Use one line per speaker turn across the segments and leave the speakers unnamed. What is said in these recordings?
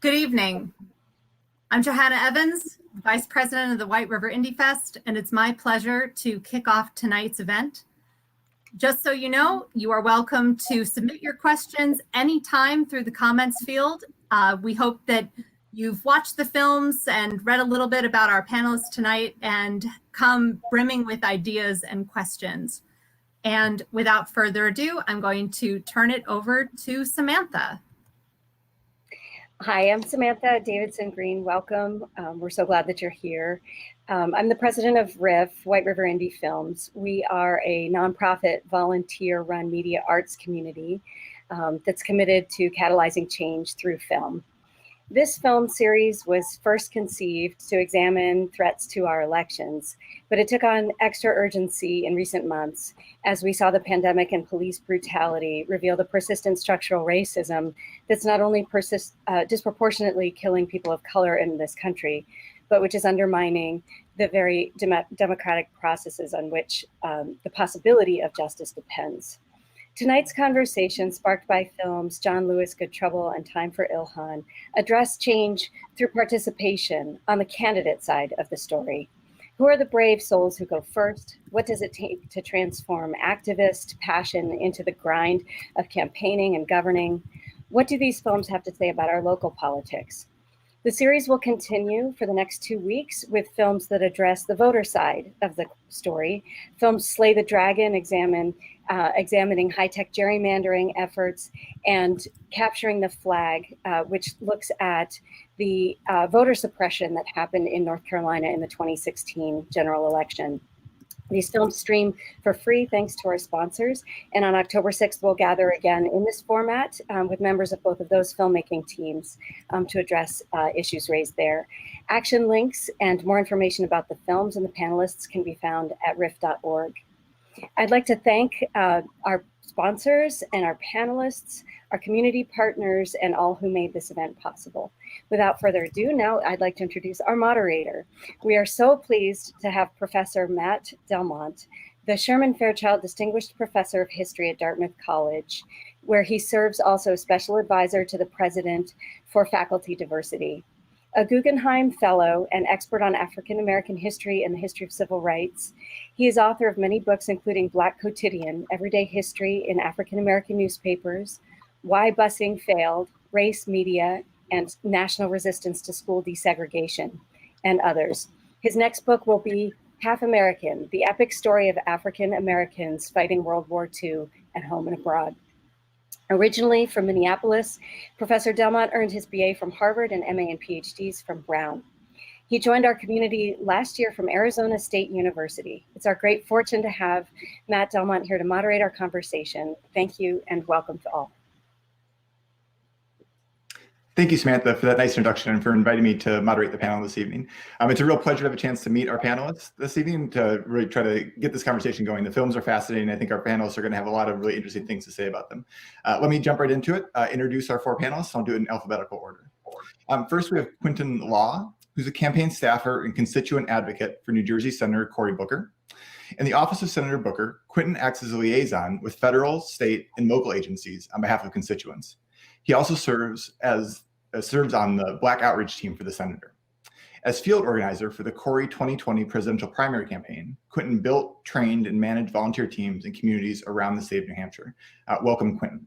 Good evening. I'm Johanna Evans, Vice President of the White River Indie Fest, and it's my pleasure to kick off tonight's event. Just so you know, you are welcome to submit your questions anytime through the comments field. We hope that you've watched the films and read a little bit about our panelists tonight and come brimming with ideas and questions. And without further ado, I'm going to turn it over to Samantha.
Hi, I'm Samantha Davidson Green. Welcome. We're so glad that you're here. I'm the president of WRIF, White River Indie Films. We are a nonprofit, volunteer-run media arts community that's committed to catalyzing change through film. This film series was first conceived to examine threats to our elections, but it took on extra urgency in recent months as we saw the pandemic and police brutality reveal the persistent structural racism that's not only disproportionately killing people of color in this country, but which is undermining the very democratic processes on which the possibility of justice depends. Tonight's conversation, sparked by films John Lewis, Good Trouble, and Time for Ilhan, address change through participation on the candidate side of the story. Who are the brave souls who go first? What does it take to transform activist passion into the grind of campaigning and governing? What do these films have to say about our local politics? The series will continue for the next 2 weeks with films that address the voter side of the story. Films Slay the Dragon, examining high-tech gerrymandering efforts, and Capturing the Flag, which looks at the voter suppression that happened in North Carolina in the 2016 general election. These films stream for free thanks to our sponsors. And on October 6th, we'll gather again in this format with members of both of those filmmaking teams to address issues raised there. Action links and more information about the films and the panelists can be found at RIF.org. I'd like to thank our sponsors and our panelists, our community partners, and all who made this event possible. Without further ado, now I'd like to introduce our moderator. We are so pleased to have Professor Matt Delmont, the Sherman Fairchild Distinguished Professor of History at Dartmouth College, where he serves also as Special Advisor to the President for Faculty Diversity. A Guggenheim Fellow and expert on African American history and the history of civil rights, he is author of many books, including Black Quotidian, Everyday History in African American Newspapers, Why Busing Failed, Race, Media, and National Resistance to School Desegregation, and others. His next book will be Half American, the epic story of African Americans fighting World War II at home and abroad. Originally from Minneapolis, Professor Delmont earned his BA from Harvard and MA and PhDs from Brown. He joined our community last year from Arizona State University. It's our great fortune to have Matt Delmont here to moderate our conversation. Thank you and welcome to all.
Thank you, Samantha, for that nice introduction and for inviting me to moderate the panel this evening. It's a real pleasure to have a chance to meet our panelists this evening to really try to get this conversation going. The films are fascinating. I think our panelists are going to have a lot of really interesting things to say about them. Let me jump right into it, introduce our four panelists. I'll do it in alphabetical order. First, we have Quentin Law, who's a campaign staffer and constituent advocate for New Jersey Senator Cory Booker. In the office of Senator Booker, Quentin acts as a liaison with federal, state, and local agencies on behalf of constituents. He also serves on the Black Outreach team for the senator. As field organizer for the Cory 2020 presidential primary campaign, Quentin built, trained, and managed volunteer teams in communities around the state of New Hampshire. Welcome, Quentin.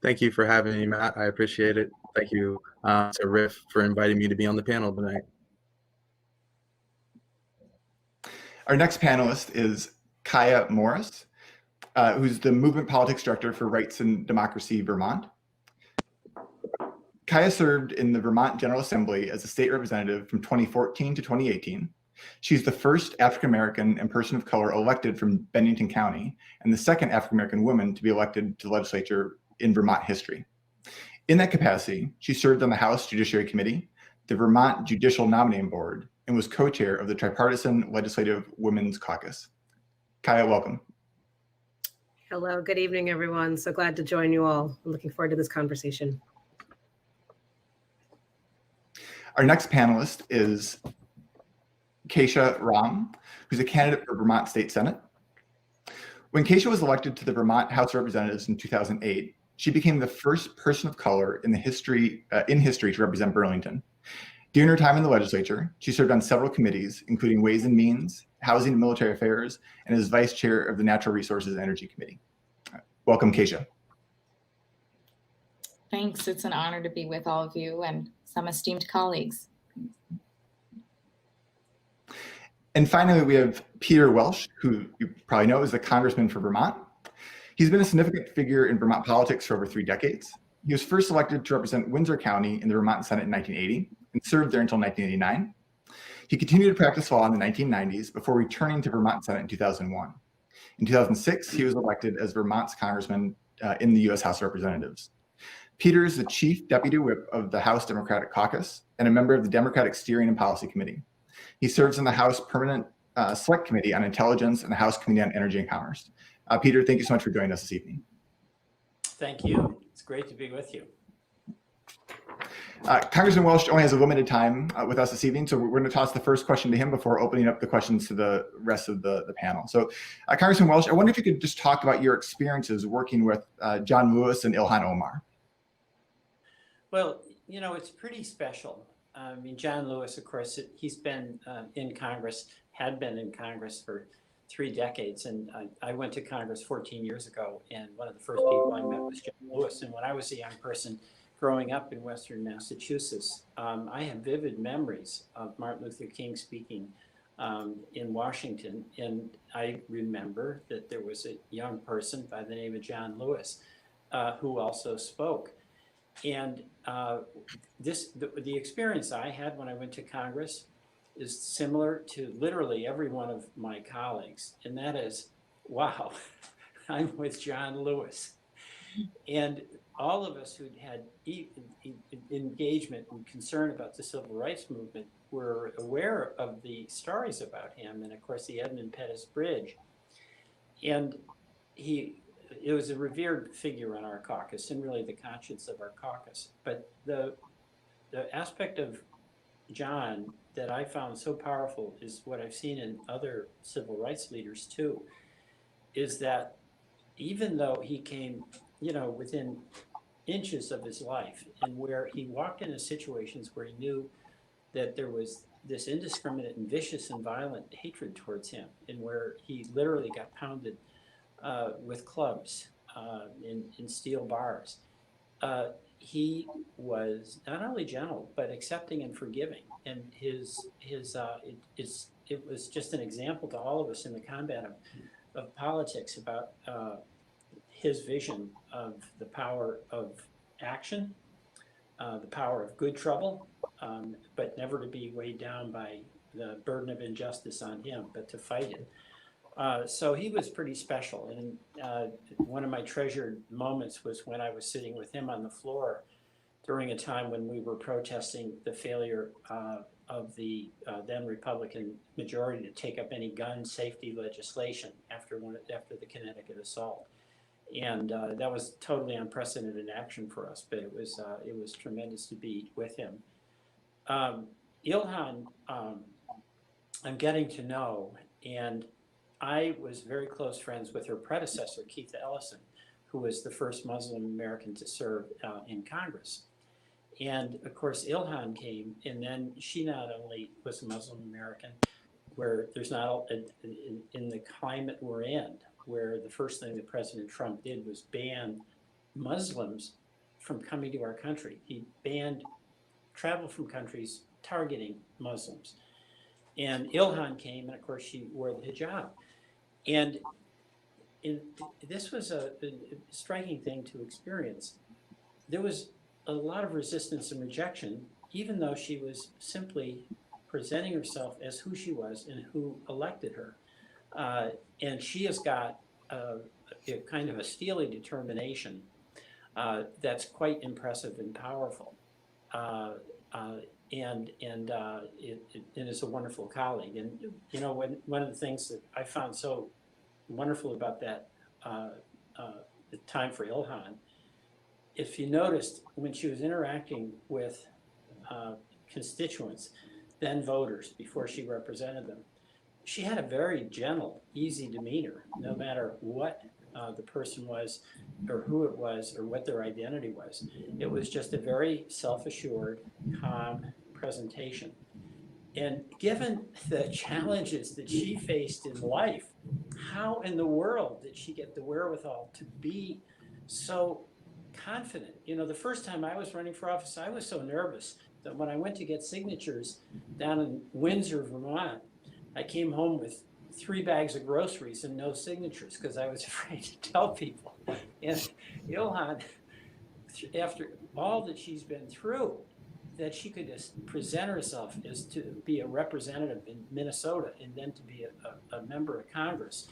Thank you for having me, Matt. I appreciate it. Thank you to RIF for inviting me to be on the panel tonight.
Our next panelist is Kiah Morris, who's the Movement Politics Director for Rights and Democracy Vermont. Kiah served in the Vermont General Assembly as a state representative from 2014 to 2018. She's the first African-American and person of color elected from Bennington County, and the second African-American woman to be elected to the legislature in Vermont history. In that capacity, she served on the House Judiciary Committee, the Vermont Judicial Nominating Board, and was co-chair of the Tripartisan Legislative Women's Caucus. Kiah, welcome.
Hello, good evening, everyone. So glad to join you all. I'm looking forward to this conversation.
Our next panelist is Kesha Ram, who's a candidate for Vermont State Senate. When Kesha was elected to the Vermont House of Representatives in 2008, she became the first person of color in history to represent Burlington. During her time in the legislature, she served on several committees, including Ways and Means, Housing and Military Affairs, and as vice chair of the Natural Resources and Energy Committee. Welcome, Kesha.
Thanks. It's an honor to be with all of you and some esteemed colleagues.
And finally, we have Peter Welch, who you probably know is the congressman for Vermont. He's been a significant figure in Vermont politics for over 3 decades. He was first elected to represent Windsor County in the Vermont Senate in 1980 and served there until 1989. He continued to practice law in the 1990s before returning to Vermont Senate in 2001. In 2006, he was elected as Vermont's congressman in the U.S. House of Representatives. Peter is the chief deputy whip of the House Democratic Caucus and a member of the Democratic Steering and Policy Committee. He serves in the House Permanent Select Committee on Intelligence and the House Committee on Energy and Commerce. Peter, thank you so much for joining us this evening.
Thank you. It's great to be with you.
Congressman Welch only has a limited time with us this evening, so we're going to toss the first question to him before opening up the questions to the rest of the panel. So, Congressman Welch, I wonder if you could just talk about your experiences working with John Lewis and Ilhan Omar.
Well, you know, it's pretty special. I mean, John Lewis, of course, he's been in Congress, had been in Congress for 3 decades. And I went to Congress 14 years ago, and one of the first people I met was John Lewis. And when I was a young person growing up in Western Massachusetts, I have vivid memories of Martin Luther King speaking in Washington. And I remember that there was a young person by the name of John Lewis who also spoke. And the experience I had when I went to Congress is similar to literally every one of my colleagues. And that is, wow, I'm with John Lewis. And all of us who'd had engagement and concern about the civil rights movement were aware of the stories about him. And of course, the Edmund Pettus Bridge. And it was a revered figure in our caucus and really the conscience of our caucus. But the aspect of John that I found so powerful is what I've seen in other civil rights leaders too, is that even though he came, you know, within inches of his life and where he walked into situations where he knew that there was this indiscriminate and vicious and violent hatred towards him, and where he literally got pounded with clubs in steel bars. He was not only gentle, but accepting and forgiving. And it was just an example to all of us in the combat of politics about his vision of the power of action, the power of good trouble, but never to be weighed down by the burden of injustice on him, but to fight it. So he was pretty special. And one of my treasured moments was when I was sitting with him on the floor during a time when we were protesting the failure of the then Republican majority to take up any gun safety legislation after the Connecticut assault. And that was totally unprecedented action for us, but it was tremendous to be with him. Ilhan, I'm getting to know, and I was very close friends with her predecessor, Kiah Ellison, who was the first Muslim American to serve in Congress. And of course, Ilhan came, and then she not only was a Muslim American, where there's not, in the climate we're in, where the first thing that President Trump did was ban Muslims from coming to our country. He banned travel from countries targeting Muslims. And Ilhan came, and of course, she wore the hijab. And this was a striking thing to experience. There was a lot of resistance and rejection, even though she was simply presenting herself as who she was and who elected her. And she has got a kind of a steely determination that's quite impressive and powerful. And is a wonderful colleague. And you know, one of the things that I found so wonderful about that the time for Ilhan, if you noticed when she was interacting with constituents, then voters, before she represented them. She had a very gentle, easy demeanor, no matter what the person was or who it was or what their identity was. It was just a very self-assured, calm presentation. And given the challenges that she faced in life, how in the world did she get the wherewithal to be so confident? You know, the first time I was running for office, I was so nervous that when I went to get signatures down in Windsor, Vermont, I came home with 3 bags of groceries and no signatures because I was afraid to tell people. And Johanna, after all that she's been through, that she could just present herself as to be a representative in Minnesota and then to be a member of Congress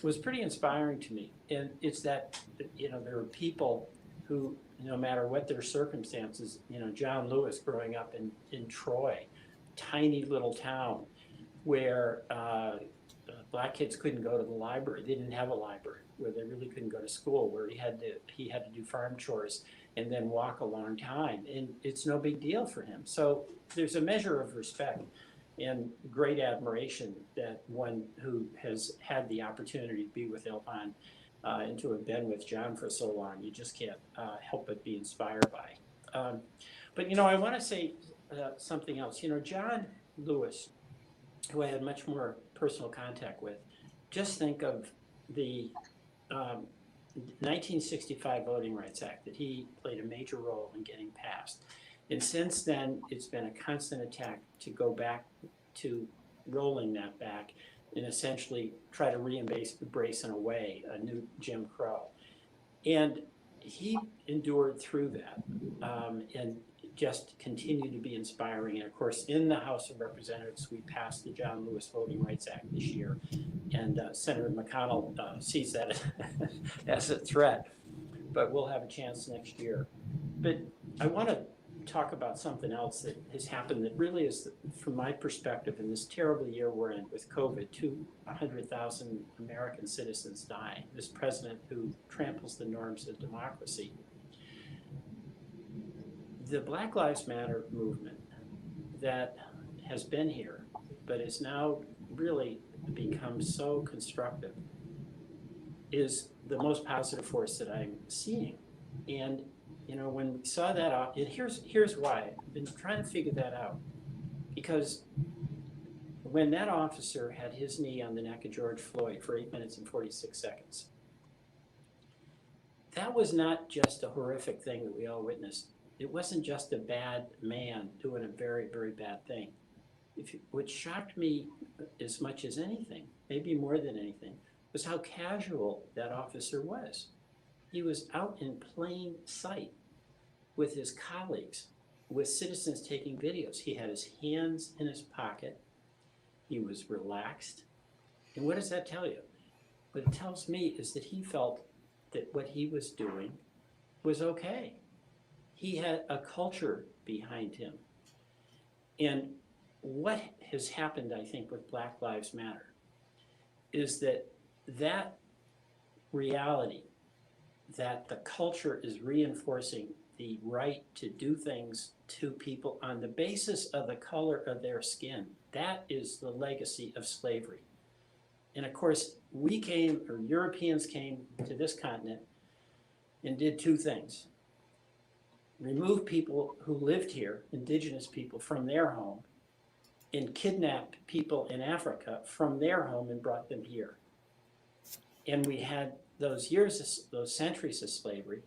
was pretty inspiring to me. And it's that, you know, there are people who, no matter what their circumstances, you know, John Lewis growing up in Troy, tiny little town where black kids couldn't go to the library. They didn't have a library, where they really couldn't go to school, where he had to do farm chores and then walk a long time. And it's no big deal for him. So there's a measure of respect and great admiration that one who has had the opportunity to be with Ilhan and to have been with John for so long, you just can't help but be inspired by. But, you know, I want to say something else. You know, John Lewis, who I had much more personal contact with, just think of the 1965 Voting Rights Act that he played a major role in getting passed. And since then, it's been a constant attack to go back to rolling that back and essentially try to re-embrace in a way a new Jim Crow. And he endured through that and just continued to be inspiring. And of course, in the House of Representatives, we passed the John Lewis Voting Rights Act this year. And Senator McConnell sees that as a threat, but we'll have a chance next year. But I want to talk about something else that has happened that really is, from my perspective, in this terrible year we're in with COVID, 200,000 American citizens die. This president who tramples the norms of democracy. The Black Lives Matter movement that has been here, but is now really become so constructive, is the most positive force that I'm seeing. And you know, when we saw that, here's why. I've been trying to figure that out. Because when that officer had his knee on the neck of George Floyd for 8 minutes and 46 seconds, that was not just a horrific thing that we all witnessed. It wasn't just a bad man doing a very, very bad thing. What shocked me as much as anything, maybe more than anything, was how casual that officer was. He was out in plain sight with his colleagues, with citizens taking videos. He had his hands in his pocket. He was relaxed. And what does that tell you? What it tells me is that he felt that what he was doing was okay. He had a culture behind him. And what has happened, I think, with Black Lives Matter is that reality, that the culture is reinforcing the right to do things to people on the basis of the color of their skin. That is the legacy of slavery. And of course, Europeans came to this continent and did 2 things. Remove people who lived here, indigenous people, from their home, and kidnapped people in Africa from their home and brought them here. And we had those centuries of slavery,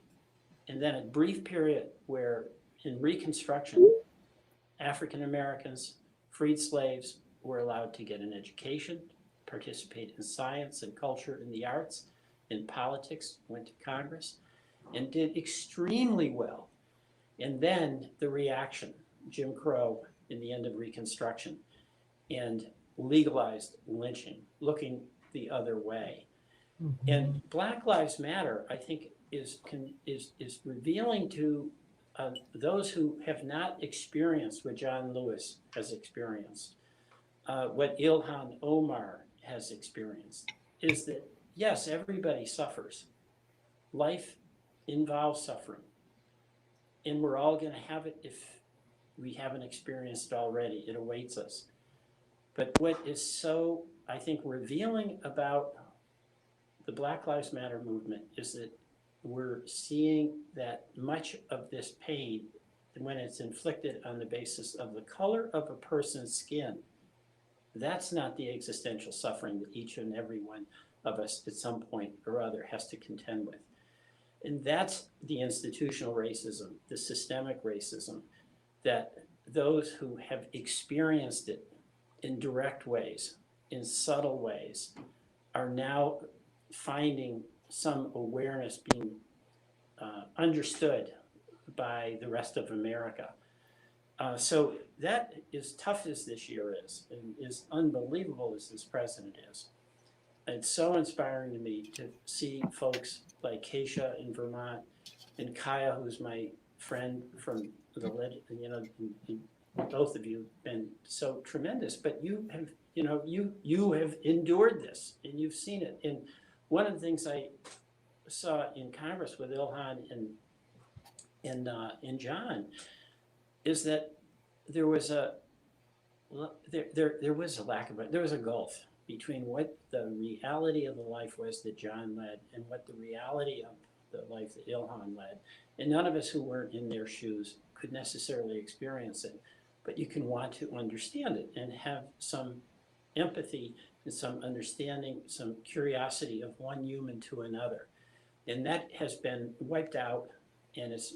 and then a brief period where in Reconstruction, African Americans, freed slaves, were allowed to get an education, participate in science and culture and the arts, in politics, went to Congress, and did extremely well. And then the reaction, Jim Crow in the end of Reconstruction, and legalized lynching, looking the other way. And Black Lives Matter, I think, is revealing to those who have not experienced what John Lewis has experienced, what Ilhan Omar has experienced, is that, yes, everybody suffers. Life involves suffering. And we're all going to have it We haven't experienced it already. It awaits us. But what is so, I think, revealing about the Black Lives Matter movement is that we're seeing that much of this pain, when it's inflicted on the basis of the color of a person's skin, that's not the existential suffering that each and every one of us at some point or other has to contend with. And that's the institutional racism, the systemic racism, that those who have experienced it in direct ways, in subtle ways, are now finding some awareness being understood by the rest of America. So that, as tough as this year is, and as unbelievable as this president is, it's so inspiring to me to see folks like Kesha in Vermont and Kiah, who's my friend from the, you know, both of you have been so tremendous, but you have, you know, you have endured this and you've seen it. And one of the things I saw in Congress with Ilhan and John is that there was a gulf between what the reality of the life was that John led and what the reality of the life that Ilhan led. And none of us who weren't in their shoes could necessarily experience it, but you can want to understand it and have some empathy and some understanding, some curiosity of one human to another. And that has been wiped out, and it's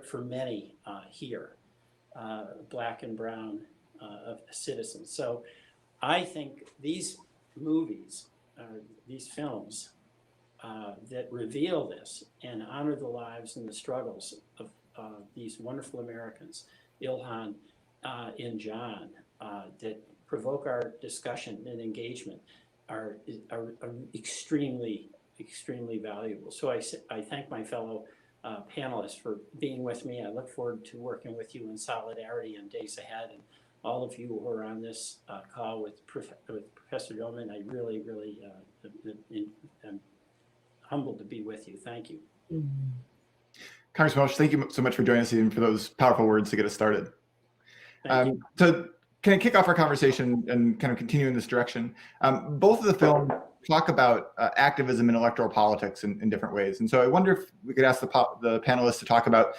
for many here, Black and brown citizens. So I think these movies, these films that reveal this and honor the lives and the struggles of these wonderful Americans, Ilhan and John, that provoke our discussion and engagement are extremely, extremely valuable. So I thank my fellow panelists for being with me. I look forward to working with you in solidarity in days ahead. And all of you who are on this call with Professor Doman, I really, really am humbled to be with you. Thank you.
Congressman Welch, thank you so much for joining us and for those powerful words to get us started.
Thank you.
To kind of kick off our conversation and kind of continue in this direction, both of the films talk about activism and electoral politics in different ways. And so I wonder if we could ask the panelists to talk about,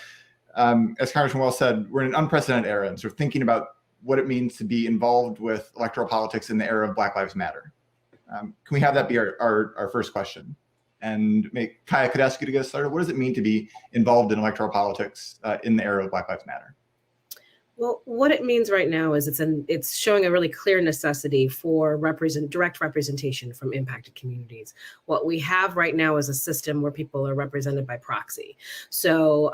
as Congressman Welch said, we're in an unprecedented era, and sort of thinking about what it means to be involved with electoral politics in the era of Black Lives Matter. Can we have that be our first question? And Kiah, could I ask you to get us started? What does it mean to be involved in electoral politics in the era of Black Lives Matter?
Well, what it means right now is it's showing a really clear necessity for direct representation from impacted communities. What we have right now is a system where people are represented by proxy. So,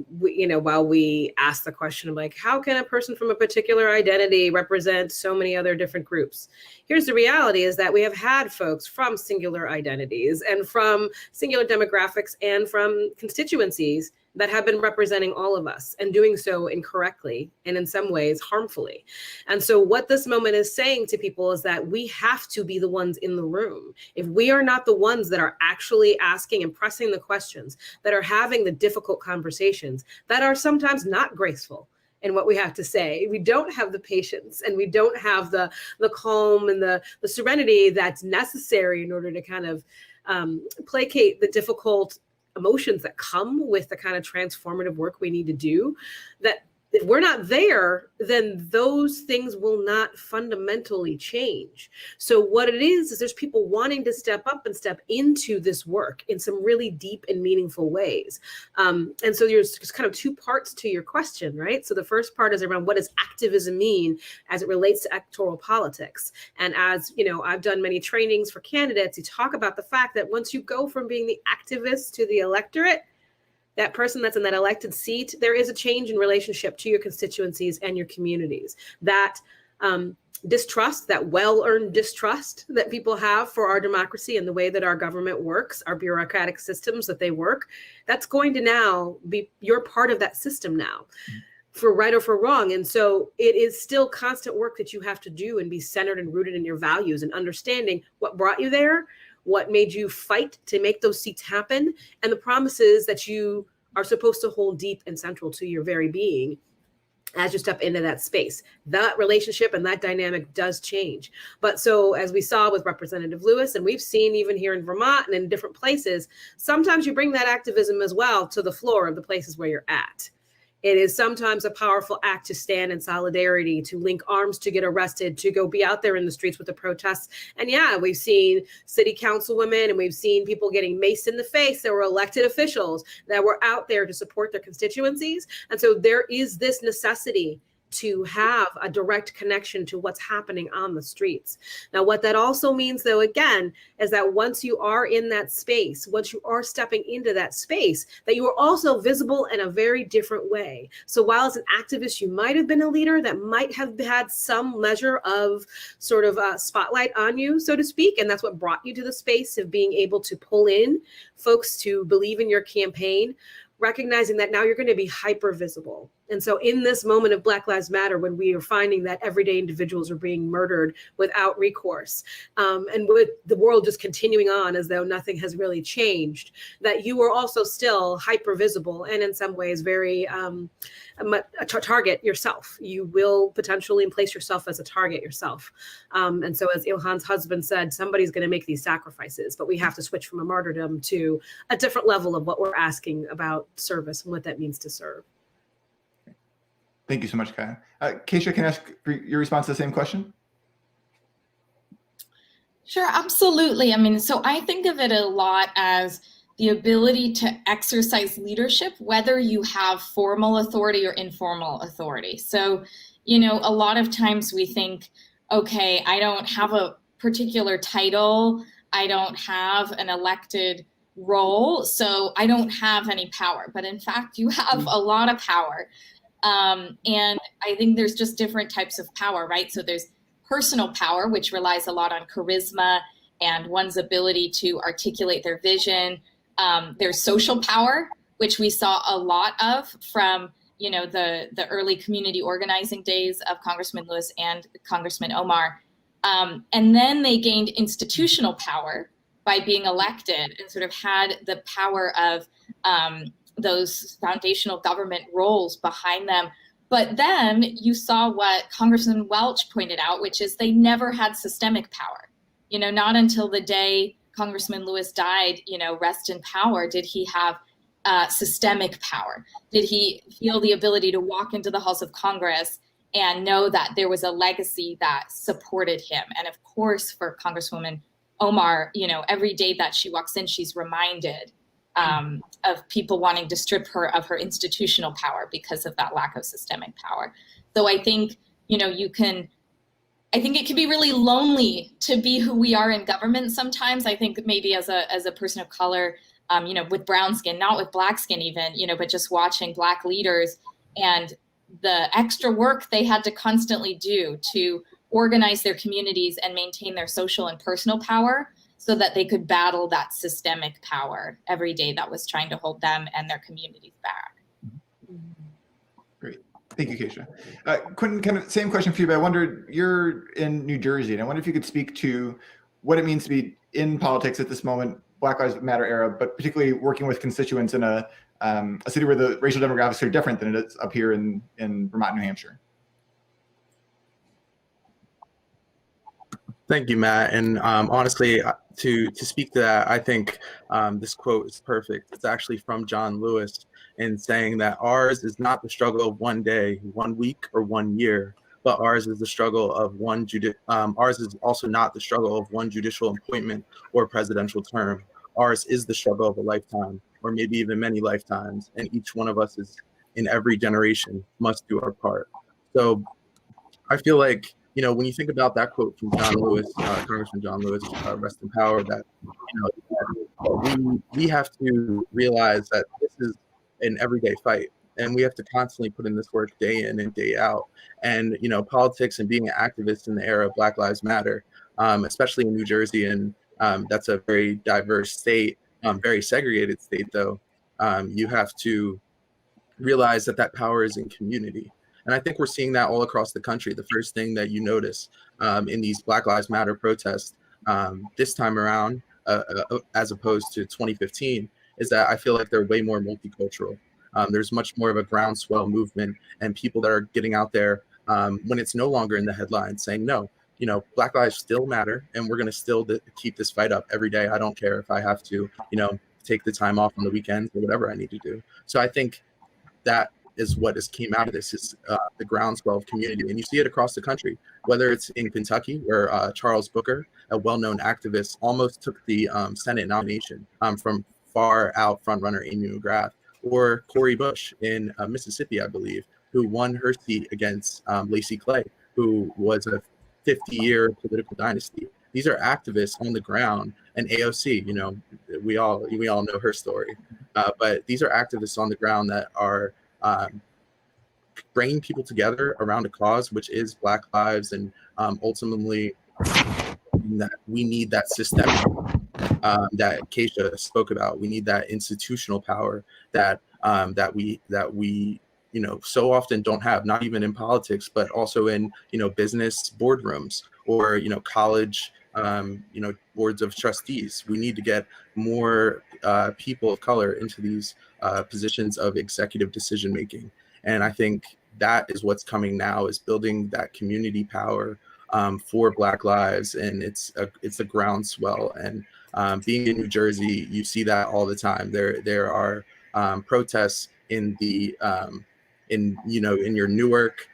while we ask the question of like, how can a person from a particular identity represent so many other different groups? Here's the reality is that we have had folks from singular identities and from singular demographics and from constituencies that have been representing all of us and doing so incorrectly and in some ways harmfully. And so what this moment is saying to people is that we have to be the ones in the room. If we are not the ones that are actually asking and pressing the questions, that are having the difficult conversations, that are sometimes not graceful in what we have to say, we don't have the patience and we don't have the calm and the serenity that's necessary in order to kind of placate the difficult emotions that come with the kind of transformative work we need to do, that if we're not there, then those things will not fundamentally change. So what it is there's people wanting to step up and step into this work in some really deep and meaningful ways. And so there's kind of two parts to your question, right? So the first part is around what does activism mean as it relates to electoral politics? And as you know, I've done many trainings for candidates, you talk about the fact that once you go from being the activist to the electorate, that person that's in that elected seat, there is a change in relationship to your constituencies and your communities. That distrust, that well-earned distrust that people have for our democracy and the way that our government works, our bureaucratic systems that they work, that's going to now be, you're part of that system now, for right or for wrong. And so it is still constant work that you have to do and be centered and rooted in your values and understanding what brought you there, what made you fight to make those seats happen, and the promises that you are supposed to hold deep and central to your very being. as you step into that space. That relationship and that dynamic does change. But so as we saw with Representative Lewis, and we've seen even here in Vermont and in different places, sometimes you bring that activism as well to the floor of the places where you're at. It is sometimes a powerful act to stand in solidarity, to link arms, to get arrested, to go be out there in the streets with the protests. And yeah, we've seen city councilwomen and we've seen people getting maced in the face that were elected officials that were out there to support their constituencies. And so there is this necessity to have a direct connection to what's happening on the streets. Now, what that also means, though, again, is that once you are in that space, once you are stepping into that space, that you are also visible in a very different way. So while as an activist, you might have been a leader that might have had some measure of sort of a spotlight on you, so to speak, and that's what brought you to the space of being able to pull in folks to believe in your campaign, recognizing that now you're going to be hyper visible. And so in this moment of Black Lives Matter, when we are finding that everyday individuals are being murdered without recourse, and with the world just continuing on as though nothing has really changed, that you are also still hyper visible and in some ways very a target yourself. You will potentially place yourself as a target yourself. And so as Ilhan's husband said, somebody's going to make these sacrifices, but we have to switch from a martyrdom to a different level of what we're asking about service and what that means to serve.
Thank you so much, Kiah. Kesha, can I ask for your response to the same question?
Sure, absolutely. I mean, so I think of it a lot as the ability to exercise leadership, whether you have formal authority or informal authority. So, you know, a lot of times we think, okay, I don't have a particular title, I don't have an elected role, so I don't have any power. But in fact, you have a lot of power. And I think there's just different types of power, right? So there's personal power, which relies a lot on charisma and one's ability to articulate their vision. There's social power, which we saw a lot of from, you know, the early community organizing days of Congressman Lewis and Congressman Omar. And then they gained institutional power by being elected and sort of had the power of those foundational government roles behind them. But then you saw what Congressman Welch pointed out, which is they never had systemic power. You know, not until the day Congressman Lewis died, you know, rest in power, did he have systemic power. Did he feel the ability to walk into the halls of Congress and know that there was a legacy that supported him? And of course, for Congresswoman Omar, you know, every day that she walks in, she's reminded of people wanting to strip her of her institutional power because of that lack of systemic power. So I think, you know, I think it can be really lonely to be who we are in government sometimes. I think maybe as a person of color, you know, with brown skin, not with black skin even, you know, but just watching Black leaders and the extra work they had to constantly do to organize their communities and maintain their social and personal power so that they could battle that systemic power every day that was trying to hold them and their communities back.
Great. Thank you, Kesha. Quentin, kind of same question for you, but I wondered, you're in New Jersey, and I wonder if you could speak to what it means to be in politics at this moment, Black Lives Matter era, but particularly working with constituents in a city where the racial demographics are different than it is up here in Vermont, New Hampshire.
Thank you, Matt. And honestly, to speak to that, I think this quote is perfect. It's actually from John Lewis, in saying that ours is not the struggle of one day, 1 week, or 1 year, but ours is the struggle of ours is also not the struggle of one judicial appointment or presidential term. Ours is the struggle of a lifetime, or maybe even many lifetimes, and each one of us is in every generation must do our part. So I feel like, you know, when you think about that quote from John Lewis, Congressman John Lewis, rest in power, that, you know, we have to realize that this is an everyday fight, and we have to constantly put in this work day in and day out. And, you know, politics and being an activist in the era of Black Lives Matter, especially in New Jersey, and that's a very diverse state, very segregated state, though, you have to realize that power is in community. And I think we're seeing that all across the country. The first thing that you notice in these Black Lives Matter protests this time around, as opposed to 2015, is that I feel like they're way more multicultural. There's much more of a groundswell movement and people that are getting out there when it's no longer in the headlines saying, no, Black lives still matter, and we're going to still keep this fight up every day. I don't care if I have to, take the time off on the weekends or whatever I need to do. So I think that is what has came out of this is the groundswell of community. And you see it across the country, whether it's in Kentucky, where Charles Booker, a well-known activist, almost took the Senate nomination from far out frontrunner Amy McGrath, or Cori Bush in Mississippi, I believe, who won her seat against Lacey Clay, who was a 50-year political dynasty. These are activists on the ground, and AOC, we all know her story, but these are activists on the ground that are bringing people together around a cause, which is Black lives, and ultimately that we need that systemic that Kesha spoke about. We need that institutional power that we so often don't have, not even in politics, but also in business boardrooms or college boards of trustees. We need to get more people of color into these positions of executive decision making, and I think that is what's coming now, is building that community power for Black lives, and it's a groundswell. And being in New Jersey, you see that all the time. There are protests in the in your Newark,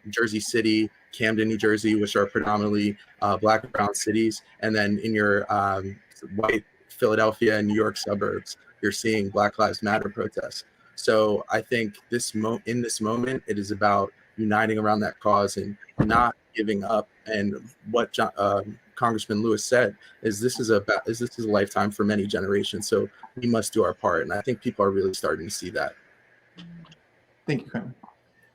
Jersey City, Camden, New Jersey, which are predominantly Black and brown cities, and then in your white Philadelphia and New York suburbs, you're seeing Black Lives Matter protests. So I think in this moment, it is about uniting around that cause and not giving up. And what Congressman Lewis said is this is a lifetime for many generations. So we must do our part, and I think people are really starting to see that.
Thank you, Quentin.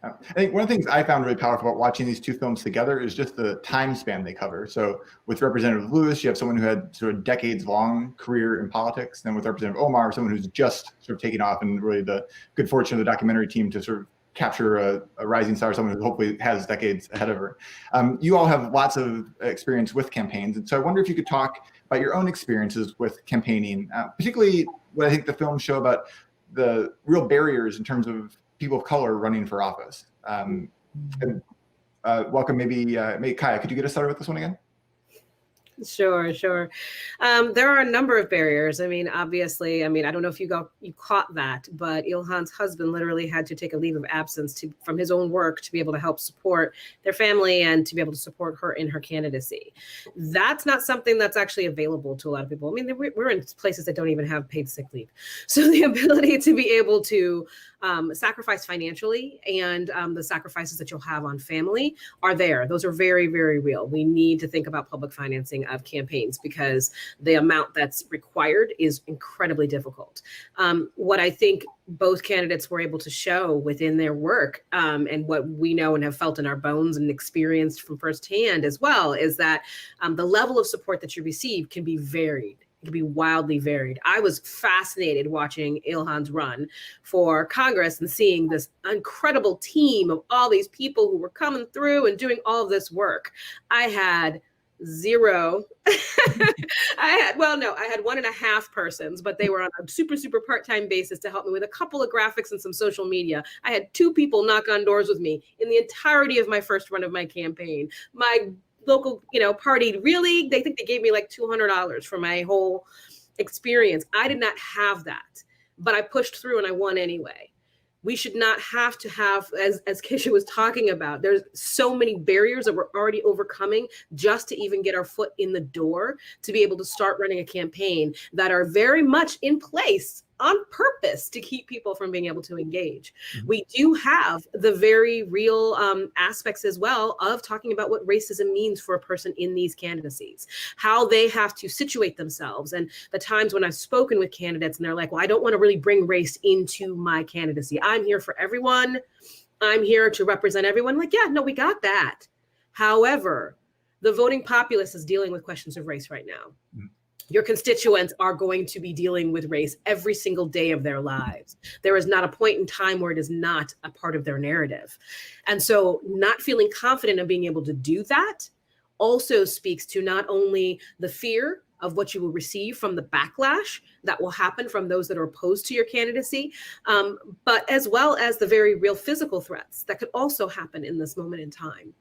I think one of the things I found really powerful about watching these two films together is just the time span they cover. So with Representative Lewis, you have someone who had sort of decades-long career in politics. Then with Representative Omar, someone who's just sort of taking off, and really the good fortune of the documentary team to sort of capture a rising star, someone who hopefully has decades ahead of her. You all have lots of experience with campaigns. And so I wonder if you could talk about your own experiences with campaigning, particularly what I think the films show about the real barriers in terms of people of color running for office. Welcome, maybe Kiah, could you get us started with this one again?
Sure. There are a number of barriers. I mean, obviously, I don't know if you caught that, but Ilhan's husband literally had to take a leave of absence from his own work to be able to help support their family and to be able to support her in her candidacy. That's not something that's actually available to a lot of people. I mean, we're in places that don't even have paid sick leave. So the ability to be able to sacrifice financially and the sacrifices that you'll have on family are there. Those are very, very real. We need to think about public financing of campaigns because the amount that's required is incredibly difficult. What I think both candidates were able to show within their work and what we know and have felt in our bones and experienced from firsthand as well is that the level of support that you receive can be varied. It can be wildly varied. I was fascinated watching Ilhan's run for Congress and seeing this incredible team of all these people who were coming through and doing all of this work. I had zero. I had 1.5 persons, but they were on a super part-time basis to help me with a couple of graphics and some social media. I had 2 people knock on doors with me in the entirety of my first run of my campaign. My local, party, really, they think they gave me like $200 for my whole experience. I did not have that, but I pushed through and I won anyway. We should not have to have, as Kesha was talking about, there's so many barriers that we're already overcoming just to even get our foot in the door to be able to start running a campaign that are very much in place on purpose to keep people from being able to engage. Mm-hmm. We do have the very real aspects as well of talking about what racism means for a person in these candidacies, how they have to situate themselves. And the times when I've spoken with candidates and they're like, well, I don't want to really bring race into my candidacy. I'm here for everyone. I'm here to represent everyone. Like, yeah, no, we got that. However, the voting populace is dealing with questions of race right now. Mm-hmm. Your constituents are going to be dealing with race every single day of their lives. There is not a point in time where it is not a part of their narrative. And so not feeling confident of being able to do that also speaks to not only the fear of what you will receive from the backlash that will happen from those that are opposed to your candidacy, but as well as the very real physical threats that could also happen in this moment in time.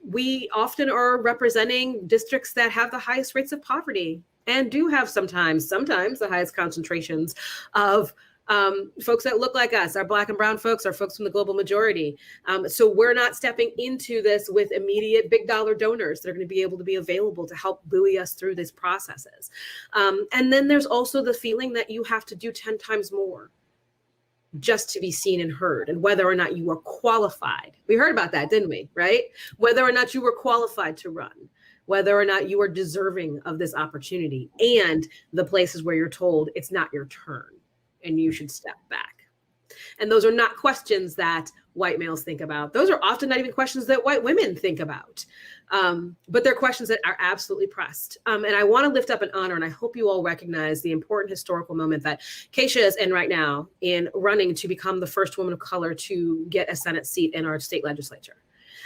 We often are representing districts that have the highest rates of poverty and do have sometimes the highest concentrations of folks that look like us, our Black and brown folks, our folks from the global majority. So we're not stepping into this with immediate big dollar donors that are going to be able to be available to help buoy us through these processes. And then there's also the feeling that you have to do 10 times more just to be seen and heard, and whether or not you are qualified. We heard about that, didn't we? Right? Whether or not you were qualified to run, whether or not you are deserving of this opportunity, and the places where you're told it's not your turn and you should step back. And those are not questions that white males think about. Those are often not even questions that white women think about. But they're questions that are absolutely pressed. And I want to lift up and honor, and I hope you all recognize the important historical moment that Kesha is in right now in running to become the first woman of color to get a Senate seat in our state legislature.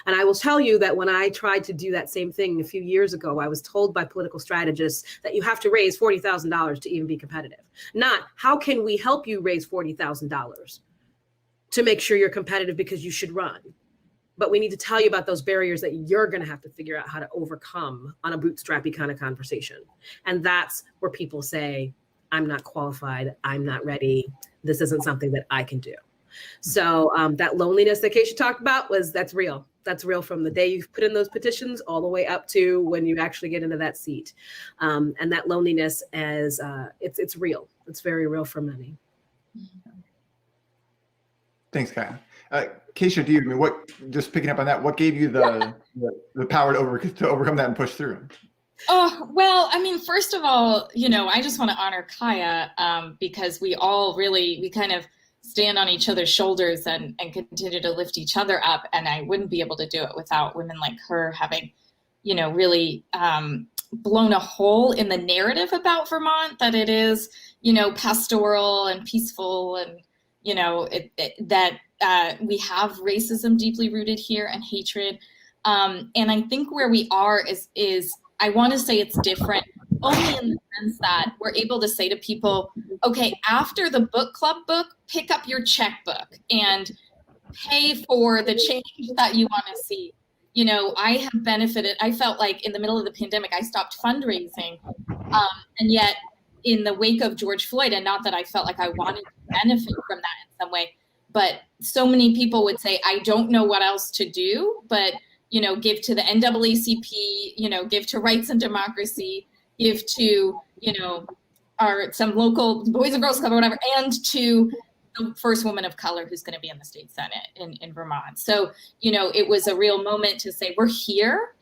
And I will tell you that when I tried to do that same thing a few years ago, I was told by political strategists that you have to raise $40,000 to even be competitive. Not, how can we help you raise $40,000 to make sure you're competitive because you should run? But we need to tell you about those barriers that you're going to have to figure out how to overcome on a bootstrappy kind of conversation. And that's where people say, I'm not qualified, I'm not ready, this isn't something that I can do. So that loneliness that Kesha talked about, that's real. That's real from the day you've put in those petitions all the way up to when you actually get into that seat. And that loneliness it's real. It's very real for many.
Thanks, Kiah. Kesha, just picking up on that, what gave you the power to overcome that and push through?
Oh, well, I mean, first of all, I just want to honor Kiah because we kind of stand on each other's shoulders and continue to lift each other up. And I wouldn't be able to do it without women like her having, really blown a hole in the narrative about Vermont, that it is, pastoral and peaceful, and, that we have racism deeply rooted here and hatred. And I think where we are is I want to say it's different only in the sense that we're able to say to people, okay, after the book club book, pick up your checkbook and pay for the change that you want to see. I have benefited. I felt like in the middle of the pandemic, I stopped fundraising. And yet in the wake of George Floyd, and not that I felt like I wanted to benefit from that in some way, but so many people would say, I don't know what else to do, but, give to the NAACP, give to Rights and Democracy, give to, some local Boys and Girls Club or whatever, and to the first woman of color who's going to be in the state Senate in Vermont. So, it was a real moment to say, we're here.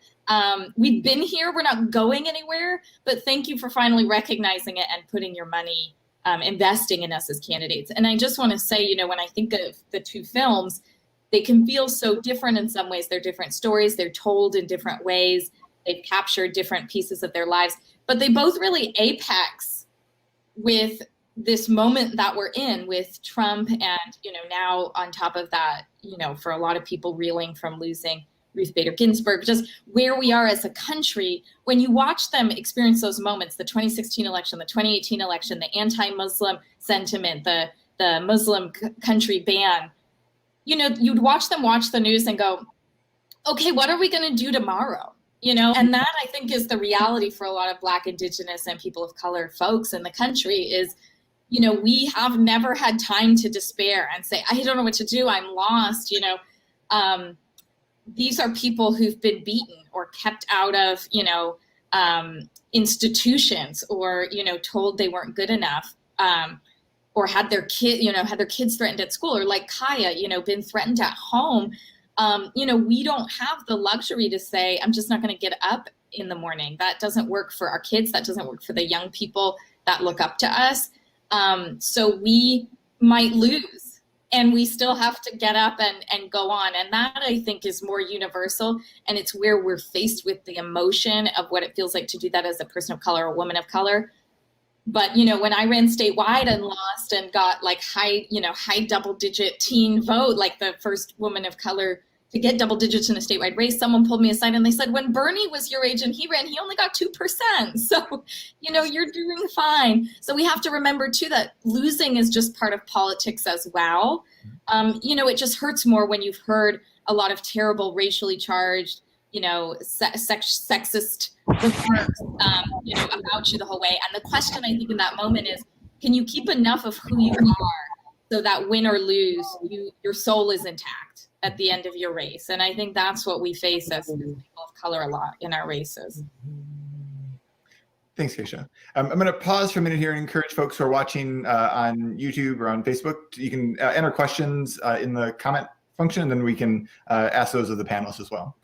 We've been here, we're not going anywhere, but thank you for finally recognizing it and putting your money, investing in us as candidates. And I just want to say, when I think of the two films, they can feel so different in some ways. They're different stories, they're told in different ways, they've captured different pieces of their lives, but they both really apex with this moment that we're in with Trump and, now on top of that, for a lot of people reeling from losing Ruth Bader Ginsburg, just where we are as a country. When you watch them experience those moments, the 2016 election, the 2018 election, the anti-Muslim sentiment, the Muslim country ban, you'd watch them watch the news and go, okay, what are we going to do tomorrow? And that I think is the reality for a lot of Black, Indigenous, and people of color folks in the country is, we have never had time to despair and say, I don't know what to do, I'm lost. These are people who've been beaten or kept out of, institutions, or, told they weren't good enough, or had their kids threatened at school, or like Kiah, been threatened at home. We don't have the luxury to say, I'm just not going to get up in the morning. That doesn't work for our kids. That doesn't work for the young people that look up to us. So we might lose, and we still have to get up and go on. And that, I think, is more universal. And it's where we're faced with the emotion of what it feels like to do that as a person of color, a woman of color. But, when I ran statewide and lost and got like high double digit teen vote, like the first woman of color to get double digits in a statewide race. Someone pulled me aside and they said, when Bernie was your age and he ran, he only got 2%. So, you're doing fine. So we have to remember too that losing is just part of politics as well. It just hurts more when you've heard a lot of terrible racially charged, sexist remarks, about you the whole way. And the question I think in that moment is, can you keep enough of who you are so that win or lose, your soul is intact at the end of your race? And I think that's what we face as people of color a lot in our races.
Thanks, Kesha. I'm going to pause for a minute here and encourage folks who are watching on YouTube or on Facebook. You can enter questions in the comment function, and then we can ask those of the panelists as well.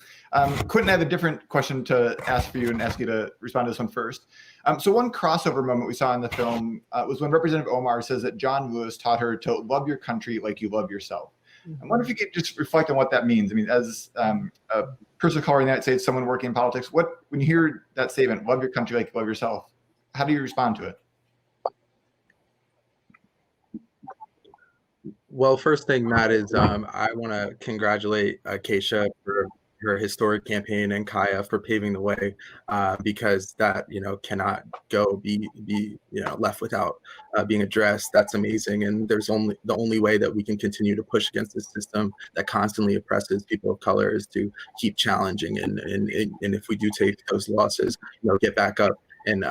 Quentin, I have a different question to ask for you and ask you to respond to this one first. So one crossover moment we saw in the film was when Representative Omar says that John Lewis taught her to love your country like you love yourself. I wonder if you could just reflect on what that means. I mean, as a person of color in the United States, someone working in politics, when you hear that statement, love your country like you love yourself, how do you respond to it?
Well, first thing, Matt, is I want to congratulate Kesha for her historic campaign and Kiah for paving the way, because that cannot go be left without being addressed. That's amazing, and the only way that we can continue to push against this system that constantly oppresses people of color is to keep challenging, and if we do take those losses, get back up and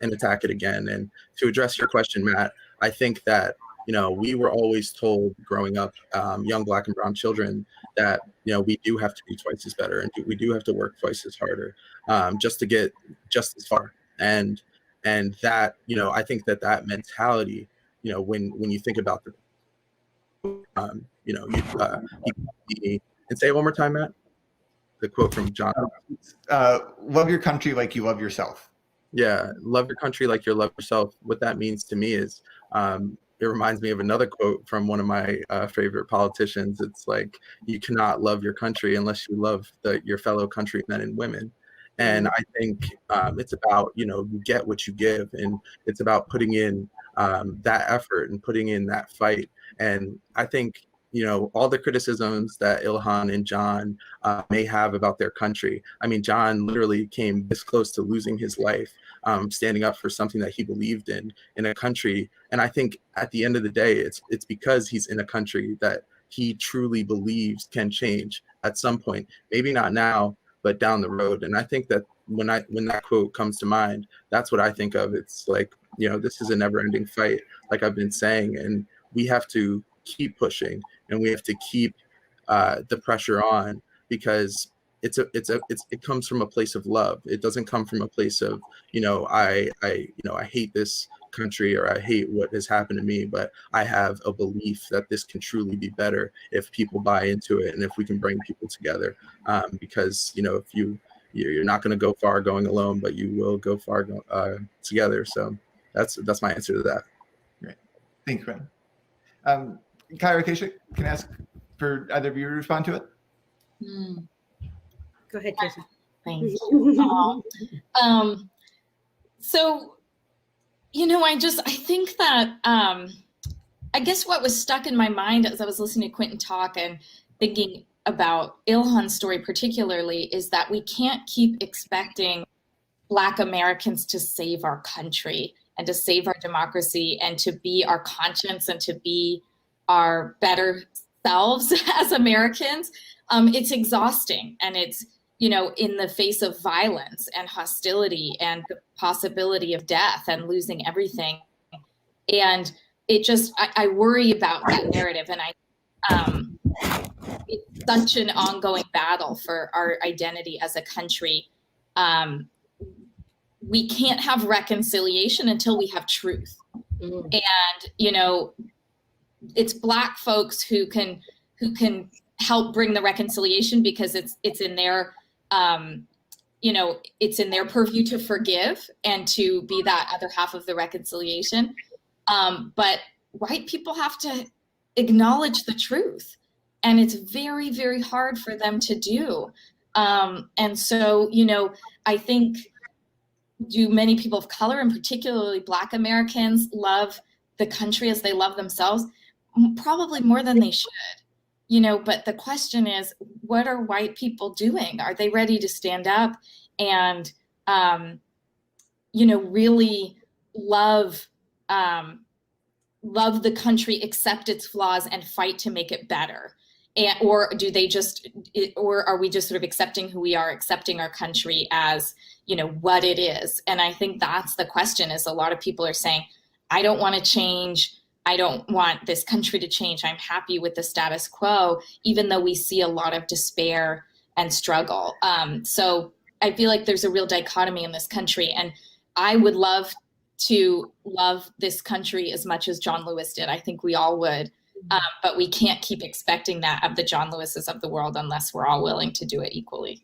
attack it again. And to address your question, Matt, I think that we were always told growing up, young Black and brown children, that we do have to be twice as better, and we do have to work twice as harder just to get just as far. And that I think that mentality, when you think about and say it one more time, Matt. The quote from John.
Love your country like you love yourself.
Yeah, love your country like you love yourself. What that means to me is, it reminds me of another quote from one of my favorite politicians. It's like, you cannot love your country unless you love your fellow countrymen and women. And I think it's about, you get what you give, and it's about putting in that effort and putting in that fight. And I think, all the criticisms that Ilhan and John may have about their country. I mean, John literally came this close to losing his life, standing up for something that he believed in a country. And I think at the end of the day, it's because he's in a country that he truly believes can change at some point. Maybe not now, but down the road. And I think that when that quote comes to mind, that's what I think of. It's like, this is a never-ending fight, like I've been saying, and we have to keep pushing, and we have to keep the pressure on, because it comes from a place of love. It doesn't come from a place of I hate this country, or I hate what has happened to me, but I have a belief that this can truly be better if people buy into it, and if we can bring people together, because if you're not going to go far going alone, but you will go far together. So that's my answer to that.
Great, thanks, Quentin. Kiah or Kesha, can I ask for either of you to respond to it?
Go ahead, Kesha.
Thank you. So, I think that, I guess what was stuck in my mind as I was listening to Quentin talk and thinking about Ilhan's story particularly is that we can't keep expecting Black Americans to save our country and to save our democracy and to be our conscience and to be our better selves as Americans. It's exhausting, and it's, in the face of violence and hostility and the possibility of death and losing everything. And it just, I worry about that narrative. And it's such an ongoing battle for our identity as a country. We can't have reconciliation until we have truth. And, it's Black folks who can help bring the reconciliation, because it's in their it's in their purview to forgive and to be that other half of the reconciliation. But white people have to acknowledge the truth, and it's very, very hard for them to do. And so, I think, do many people of color, and particularly Black Americans, love the country as they love themselves? Probably more than they should. but the question is, what are white people doing? Are they ready to stand up and, really love the country, accept its flaws, and fight to make it better? Or are we just sort of accepting who we are, accepting our country as, what it is? And I think that's the question, is a lot of people are saying, I don't want to change. I don't want this country to change. I'm happy with the status quo, even though we see a lot of despair and struggle. So I feel like there's a real dichotomy in this country. And I would love to love this country as much as John Lewis did. I think we all would. But we can't keep expecting that of the John Lewises of the world unless we're all willing to do it equally.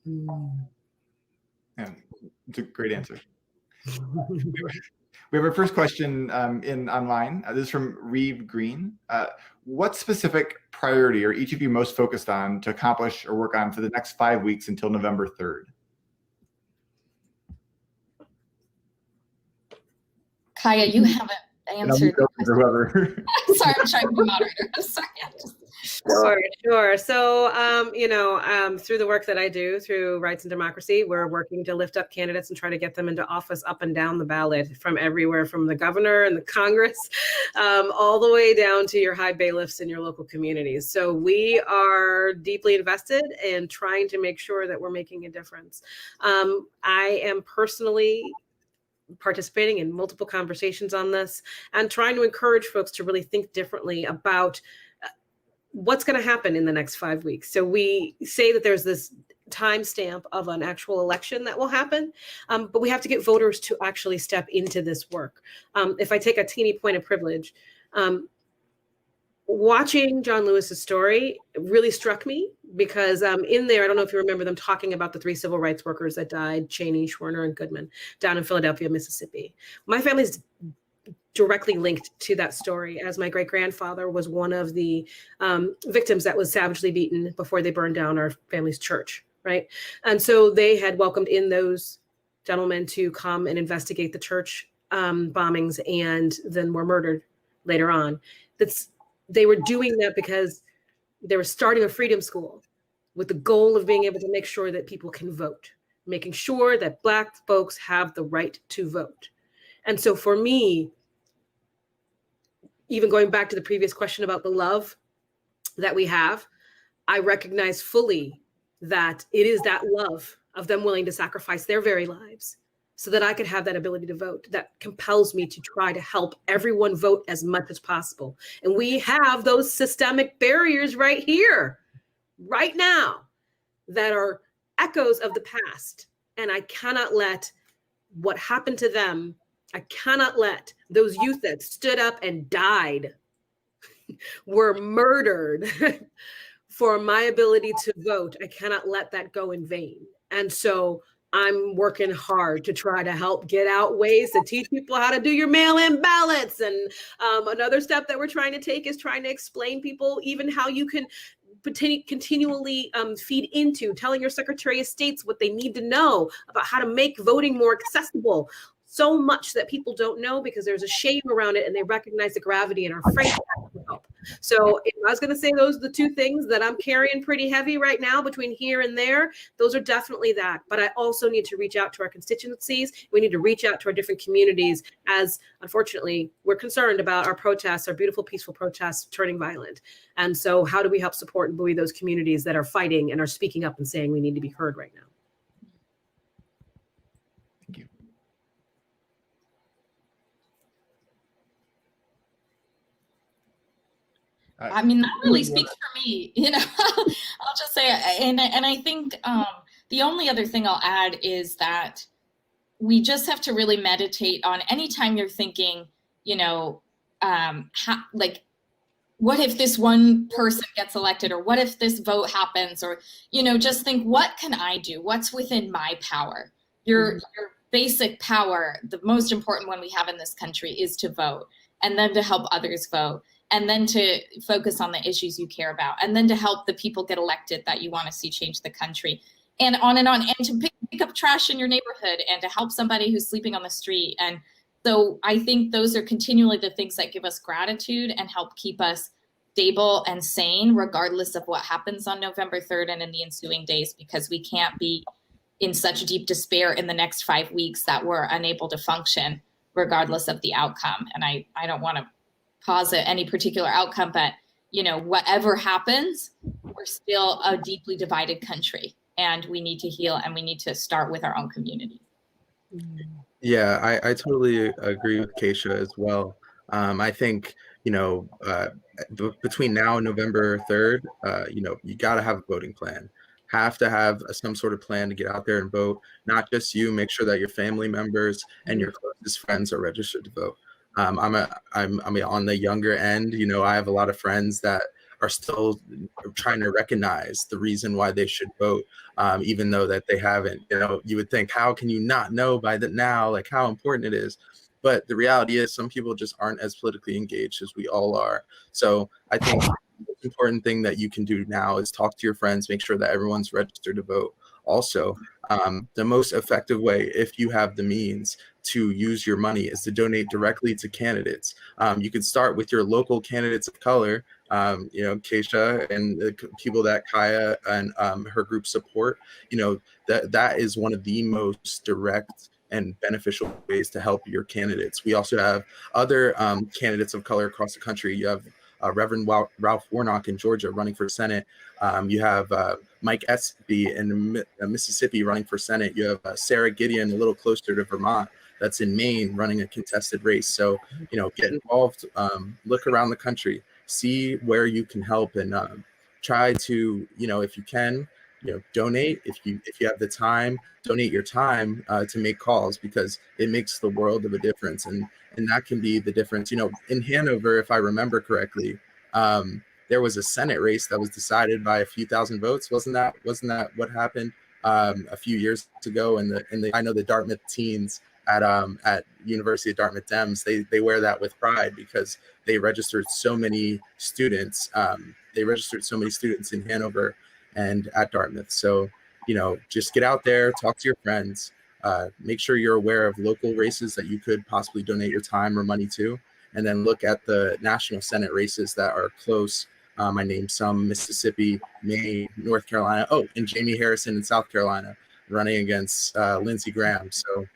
Yeah, it's a great answer. We have our first question in online. This is from Reeve Green. What specific priority are each of you most focused on to accomplish or work on for the next 5 weeks until November 3rd?
Kiah, you haven't answered.
Whoever.
Sorry, I'm trying to be moderator. I'm sorry.
Sure. So, through the work that I do through Rights and Democracy, we're working to lift up candidates and try to get them into office up and down the ballot, from everywhere, from the governor and the Congress, all the way down to your high bailiffs in your local communities. So we are deeply invested in trying to make sure that we're making a difference. I am personally participating in multiple conversations on this and trying to encourage folks to really think differently about what's going to happen in the next 5 weeks. So we say that there's this timestamp of an actual election that will happen, but we have to get voters to actually step into this work. If I take a teeny point of privilege, watching John Lewis's story really struck me because in there, I don't know if you remember them talking about the 3 civil rights workers that died, Cheney, Schwerner, and Goodman, down in Philadelphia, Mississippi. My family's directly linked to that story, as my great-grandfather was one of the victims that was savagely beaten before they burned down our family's church, right? And so they had welcomed in those gentlemen to come and investigate the church bombings, and then were murdered later on. They were doing that because they were starting a freedom school with the goal of being able to make sure that people can vote, making sure that Black folks have the right to vote. And so for me, even going back to the previous question about the love that we have, I recognize fully that it is that love of them willing to sacrifice their very lives so that I could have that ability to vote that compels me to try to help everyone vote as much as possible. And we have those systemic barriers right here, right now, that are echoes of the past. And I cannot let what happened to them, I cannot let those youth that stood up and died, were murdered for my ability to vote. I cannot let that go in vain. And so I'm working hard to try to help get out ways to teach people how to do your mail-in ballots. And another step that we're trying to take is trying to explain people even how you can continually feed into telling your Secretary of States what they need to know about how to make voting more accessible. So much that people don't know because there's a shame around it and they recognize the gravity and are afraid to help. So if I was going to say those are the 2 things that I'm carrying pretty heavy right now between here and there, those are definitely that. But I also need to reach out to our constituencies. We need to reach out to our different communities, as unfortunately we're concerned about our protests, our beautiful, peaceful protests turning violent. And so how do we help support and buoy those communities that are fighting and are speaking up and saying we need to be heard right now?
Thank you.
I mean, that really speaks for me, I'll just say, and I think the only other thing I'll add is that we just have to really meditate on anytime you're thinking, what if this one person gets elected, or what if this vote happens, or, just think, what can I do? What's within my power? Your basic power, the most important one we have in this country, is to vote, and then to help others vote, and then to focus on the issues you care about, and then to help the people get elected that you want to see change the country, and on, and to pick up trash in your neighborhood, and to help somebody who's sleeping on the street. And so I think those are continually the things that give us gratitude and help keep us stable and sane, regardless of what happens on November 3rd and in the ensuing days, because we can't be in such deep despair in the next 5 weeks that we're unable to function regardless of the outcome. And I don't want to posit any particular outcome, but whatever happens, we're still a deeply divided country, and we need to heal, and we need to start with our own community.
Yeah, I totally agree with Kesha as well. I think, between now and November 3rd, you got to have a voting plan. Have to have some sort of plan to get out there and vote. Not just you. Make sure that your family members and your closest friends are registered to vote. I'm on the younger end. I have a lot of friends that are still trying to recognize the reason why they should vote, even though that they haven't. You would think, how can you not know by that now, like how important it is? But the reality is some people just aren't as politically engaged as we all are. So I think the most important thing that you can do now is talk to your friends, make sure that everyone's registered to vote. Also, the most effective way, if you have the means to use your money, is to donate directly to candidates. You can start with your local candidates of color, Kesha and the people that Kiah and her group support. That is one of the most direct and beneficial ways to help your candidates. We also have other candidates of color across the country. You have Reverend Ralph Warnock in Georgia running for Senate. You have Mike Espy in Mississippi running for Senate. You have Sarah Gideon a little closer to Vermont that's in Maine running a contested race. So, get involved, look around the country, see where you can help, and try to, if you can, donate. If you have the time, donate your time to make calls, because it makes the world of a difference. And that can be the difference. In Hanover, if I remember correctly, there was a Senate race that was decided by a few thousand votes. Wasn't that what happened a few years ago? And I know the Dartmouth teens at University of Dartmouth Dems, they wear that with pride, because they registered so many students. They registered so many students in Hanover and at Dartmouth. So, just get out there, talk to your friends, make sure you're aware of local races that you could possibly donate your time or money to, and then look at the national Senate races that are close. I named some: Mississippi, Maine, North Carolina. Oh, and Jamie Harrison in South Carolina running against Lindsey Graham. So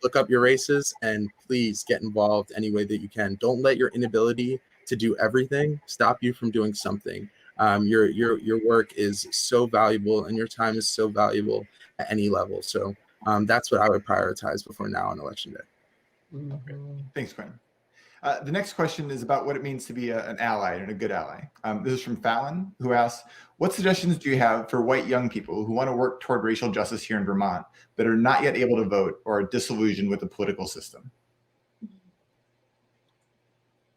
look up your races and please get involved any way that you can. Don't let your inability to do everything stop you from doing something. Your work is so valuable, and your time is so valuable at any level. So that's what I would prioritize before now on election day.
Okay. Thanks, Quinn. The next question is about what it means to be an ally and a good ally. This is from Fallon, who asks, what suggestions do you have for white young people who want to work toward racial justice here in Vermont but are not yet able to vote or are disillusioned with the political system?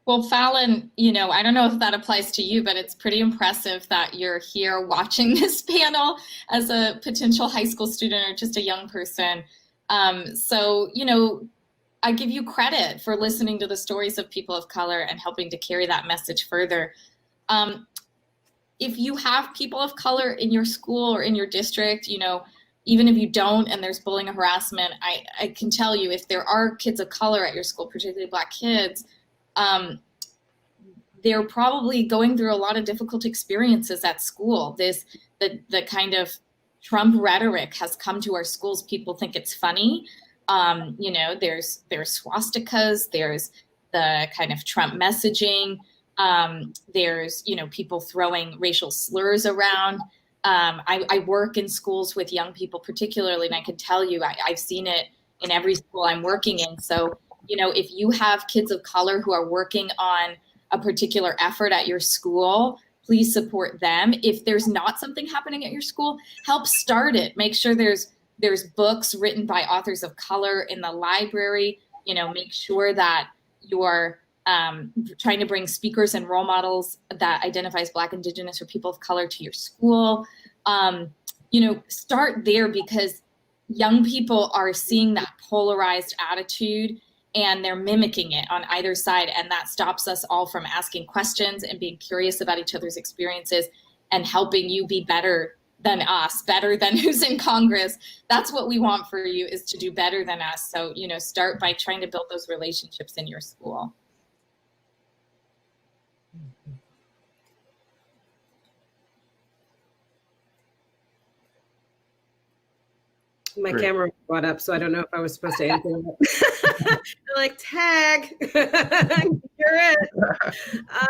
Well, Fallon, I don't know if that applies to you, but it's pretty impressive that you're here watching this panel as a potential high school student or just a young person. So, I give you credit for listening to the stories of people of color and helping to carry that message further. If you have people of color in your school or in your district, even if you don't and there's bullying or harassment, I can tell you, if there are kids of color at your school, particularly Black kids, they're probably going through a lot of difficult experiences at school. The kind of Trump rhetoric has come to our schools. People think it's funny. There's swastikas, there's the kind of Trump messaging, there's, people throwing racial slurs around. I work in schools with young people particularly, and I can tell you, I've seen it in every school I'm working in. So, if you have kids of color who are working on a particular effort at your school, please support them. If there's not something happening at your school, help start it. Make sure there's books written by authors of color in the library. Make sure that you're trying to bring speakers and role models that identifies Black, Indigenous, or people of color to your school. Start there, because young people are seeing that polarized attitude and they're mimicking it on either side. And that stops us all from asking questions and being curious about each other's experiences and helping you be better than us, better than who's in Congress. That's what we want for you, is to do better than us. So, start by trying to build those relationships in your school.
My
Great.
camera brought up, so I don't know if I was supposed to answer that. Like, tag, you're it.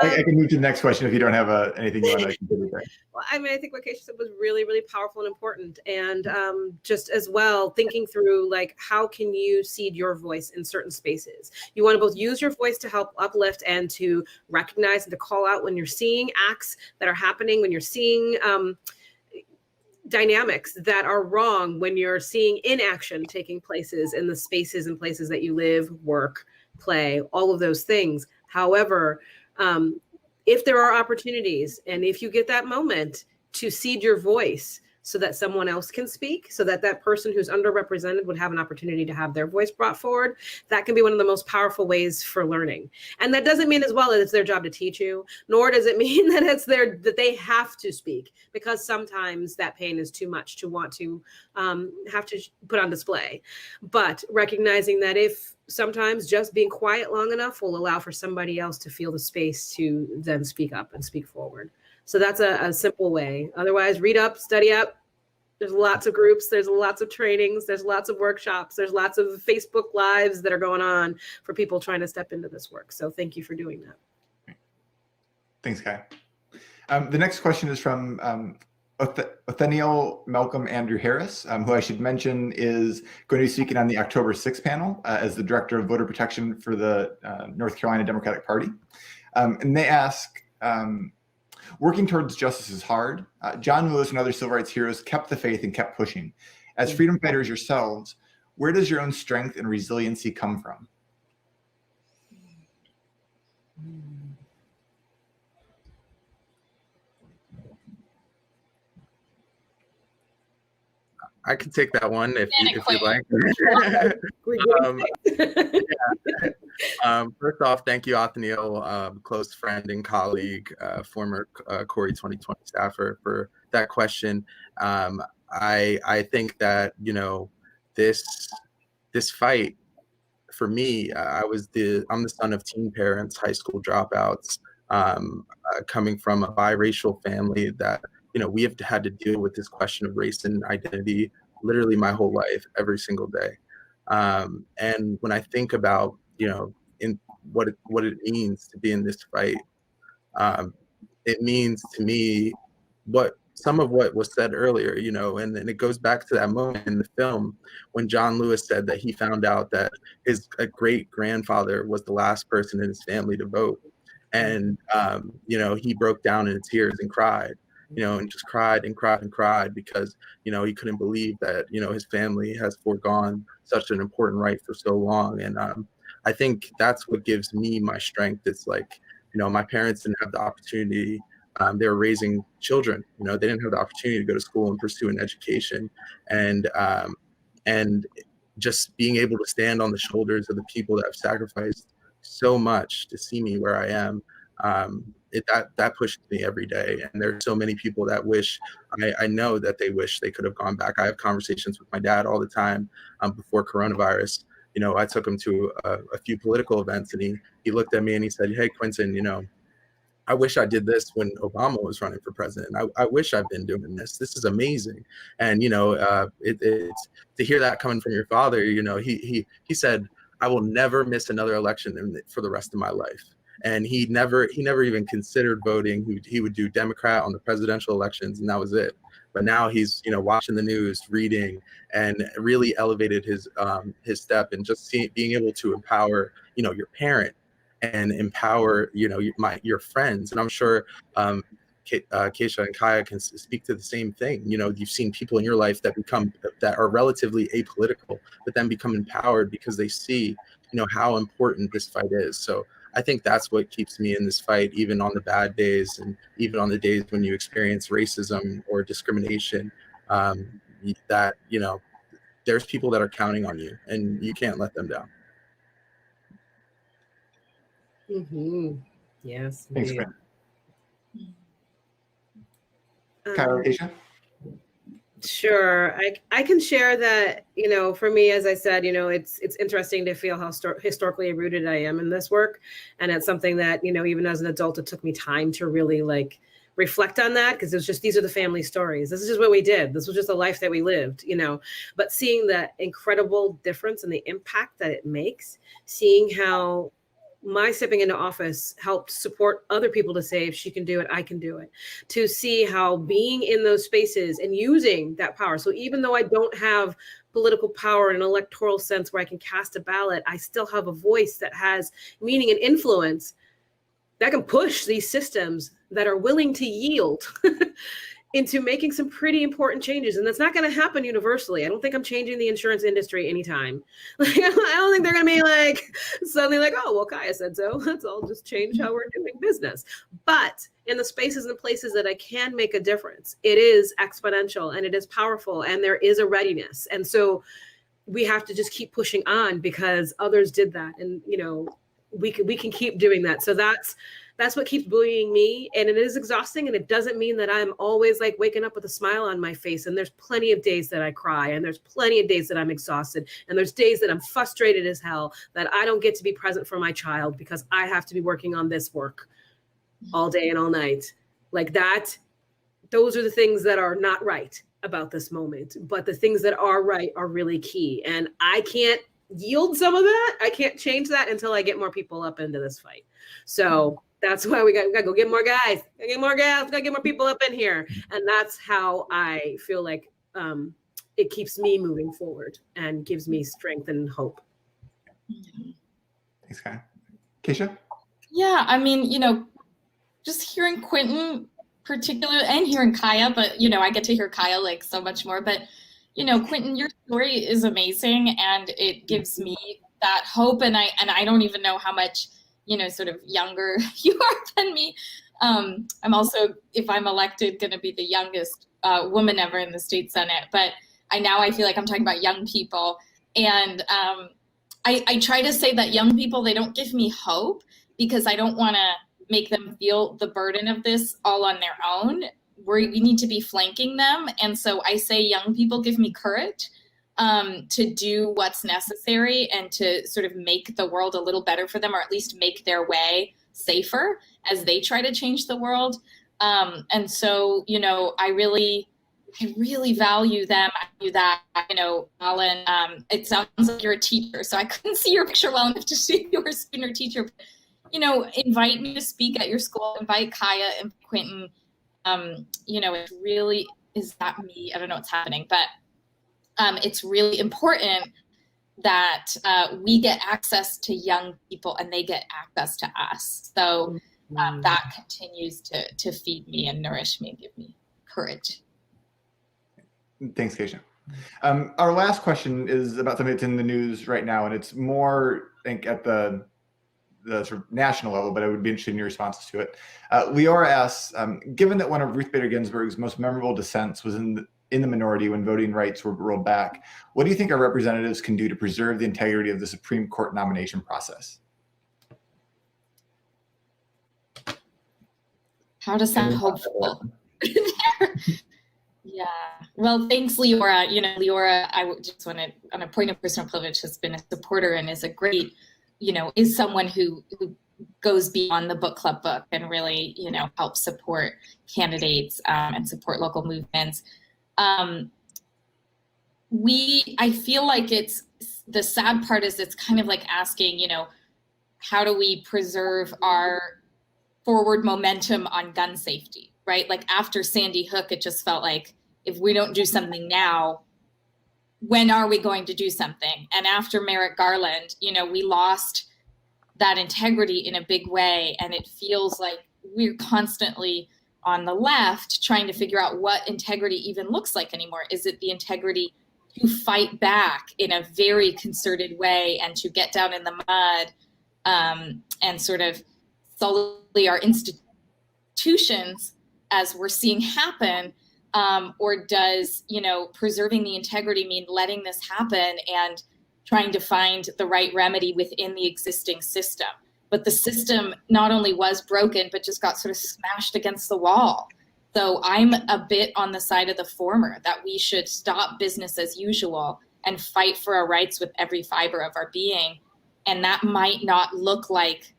I can move to the next question if you don't have anything you want to contribute there.
Well, I mean, I think what Kesha said was really, really powerful and important. And just as well, thinking through like, how can you seed your voice in certain spaces? You want to both use your voice to help uplift and to recognize and to call out when you're seeing acts that are happening, when you're seeing dynamics that are wrong, when you're seeing inaction taking places in the spaces and places that you live, work, play, all of those things. However, if there are opportunities and if you get that moment to seed your voice so that someone else can speak, so that that person who's underrepresented would have an opportunity to have their voice brought forward, that can be one of the most powerful ways for learning. And that doesn't mean as well that it's their job to teach you, nor does it mean that it's that they have to speak, because sometimes that pain is too much to want to have to put on display. But recognizing that if sometimes just being quiet long enough will allow for somebody else to feel the space to then speak up and speak forward. So that's a simple way. Otherwise, read up, study up. There's lots of groups, there's lots of trainings, there's lots of workshops, there's lots of Facebook Lives that are going on for people trying to step into this work. So thank you for doing that.
Thanks, Kiah. The next question is from Othniel Malcolm Andrew Harris, who I should mention is going to be speaking on the October 6th panel as the Director of Voter Protection for the North Carolina Democratic Party. And they ask, working towards justice is hard. John Lewis and other civil rights heroes kept the faith and kept pushing. As freedom fighters yourselves, where does your own strength and resiliency come from?
I can take that one if you'd like. First off, thank you, Othniel, close friend and colleague, former Corey 2020 staffer, for that question. I think that, you know, this fight for me, I'm the son of teen parents, high school dropouts, coming from a biracial family that, you know, we have had to deal with this question of race and identity literally my whole life, every single day. And when I think about, you know, in what it means to be in this fight, it means to me some of what was said earlier, you know, and it goes back to that moment in the film when John Lewis said that he found out that his great grandfather was the last person in his family to vote. And, you know, he broke down in tears and cried, you know, and just cried and cried and cried because, you know, he couldn't believe that, you know, his family has foregone such an important right for so long. And I think that's what gives me my strength. It's like, you know, my parents didn't have the opportunity. They were raising children, you know, they didn't have the opportunity to go to school and pursue an education. And just being able to stand on the shoulders of the people that have sacrificed so much to see me where I am, that pushes me every day. And there's so many people that wish, I know that they wish they could have gone back. I have conversations with my dad all the time before coronavirus. You know, I took him to a few political events, and he looked at me and he said, "Hey, Quentin, you know, I wish I did this when Obama was running for president. I wish I've been doing this. This is amazing." And, you know, it's to hear that coming from your father, you know, he said, "I will never miss another election for the rest of my life." And he never even considered voting. He would do Democrat on the presidential elections, and that was it. But now he's, you know, watching the news, reading, and really elevated his step, and just being able to empower, you know, your parent and empower, you know, your friends. And I'm sure Kesha and Kiah can speak to the same thing. You know, you've seen people in your life that are relatively apolitical, but then become empowered because they see, you know, how important this fight is. So I think that's what keeps me in this fight, even on the bad days, and even on the days when you experience racism or discrimination, that, you know, there's people that are counting on you and you can't let them down.
Mm-hmm. Yes.
Thanks, Quentin. Kiah, Kesha?
Sure. I can share that, you know, for me, as I said, you know, it's interesting to feel how historically rooted I am in this work. And it's something that, you know, even as an adult, it took me time to really like reflect on that, because it was just, these are the family stories. This is just what we did. This was just a life that we lived, you know. But seeing the incredible difference and the impact that it makes, seeing how my stepping into office helped support other people to say, if she can do it, I can do it. To see how being in those spaces and using that power. So even though I don't have political power in an electoral sense where I can cast a ballot, I still have a voice that has meaning and influence that can push these systems that are willing to yield into making some pretty important changes. And that's not going to happen universally. I don't think I'm changing the insurance industry anytime. Like, I don't think they're going to be like, suddenly like, oh, well, Kiah said so. Let's all just change how we're doing business. But in the spaces and places that I can make a difference, it is exponential and it is powerful and there is a readiness. And so we have to just keep pushing on because others did that. And, you know, we can keep doing that. So that's what keeps buoying me. And it is exhausting. And it doesn't mean that I'm always like waking up with a smile on my face. And there's plenty of days that I cry, and there's plenty of days that I'm exhausted. And there's days that I'm frustrated as hell that I don't get to be present for my child because I have to be working on this work all day and all night. Like that, those are the things that are not right about this moment. But the things that are right are really key. And I can't yield some of that. I can't change that until I get more people up into this fight. So that's why we got to go get more guys, get more gals, got to get more people up in here. And that's how I feel like it keeps me moving forward and gives me strength and hope.
Thanks, Kiah. Kesha?
Yeah, I mean, you know, just hearing Quentin particularly, and hearing Kiah, but, you know, I get to hear Kiah like so much more, but you know, Quentin, your story is amazing and it gives me that hope. And I don't even know how much, you know, sort of younger you are than me. I'm also, if I'm elected, going to be the youngest woman ever in the state Senate. But I feel like I'm talking about young people. And I try to say that young people, they don't give me hope because I don't want to make them feel the burden of this all on their own. We need to be flanking them. And so I say young people give me courage to do what's necessary and to sort of make the world a little better for them, or at least make their way safer as they try to change the world. And so, you know, I really value them. I do that, you know, Alan, it sounds like you're a teacher, so I couldn't see your picture well enough to see you were a student or teacher. But, you know, invite me to speak at your school, invite Kiah and Quentin. You know, it really is that me. I don't know what's happening, but it's really important that we get access to young people and they get access to us. So that continues to feed me and nourish me and give me courage.
Thanks, Kesha. Our last question is about something that's in the news right now, and it's more, I think, at the sort of national level, but I would be interested in your responses to it. Leora asks, given that one of Ruth Bader Ginsburg's most memorable dissents was in the minority when voting rights were rolled back, what do you think our representatives can do to preserve the integrity of the Supreme Court nomination process?
How does that hopeful? Yeah. Well, thanks, Leora. You know, Leora, I just want to, on a point of personal privilege, has been a supporter and is a great, you know, is someone who goes beyond the book club book and really, you know, helps support candidates and support local movements. I feel like it's, the sad part is it's kind of like asking, you know, how do we preserve our forward momentum on gun safety, right? Like after Sandy Hook, it just felt like if we don't do something now, when are we going to do something? And after Merrick Garland, you know, we lost that integrity in a big way. And it feels like we're constantly on the left trying to figure out what integrity even looks like anymore. Is it the integrity to fight back in a very concerted way and to get down in the mud and sort of sully our institutions as we're seeing happen? Or does, you know, preserving the integrity mean letting this happen and trying to find the right remedy within the existing system? But the system not only was broken, but just got sort of smashed against the wall. So I'm a bit on the side of the former, that we should stop business as usual and fight for our rights with every fiber of our being. And that might not look like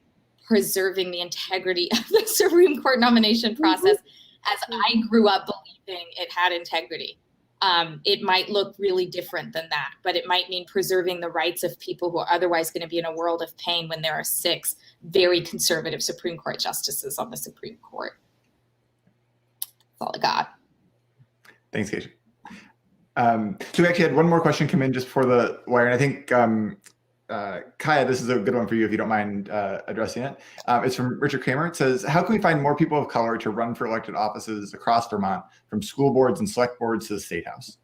preserving the integrity of the Supreme Court nomination process. as I grew up believing it had integrity. It might look really different than that, but it might mean preserving the rights of people who are otherwise going to be in a world of pain when there are 6 very conservative Supreme Court justices on the Supreme Court. That's all I got.
Thanks, Kesha. So we actually had one more question come in just before the wire, and I think Kiah, this is a good one for you if you don't mind addressing it. It's from Richard Kramer. It says, how can we find more people of color to run for elected offices across Vermont, from school boards and select boards to the State House?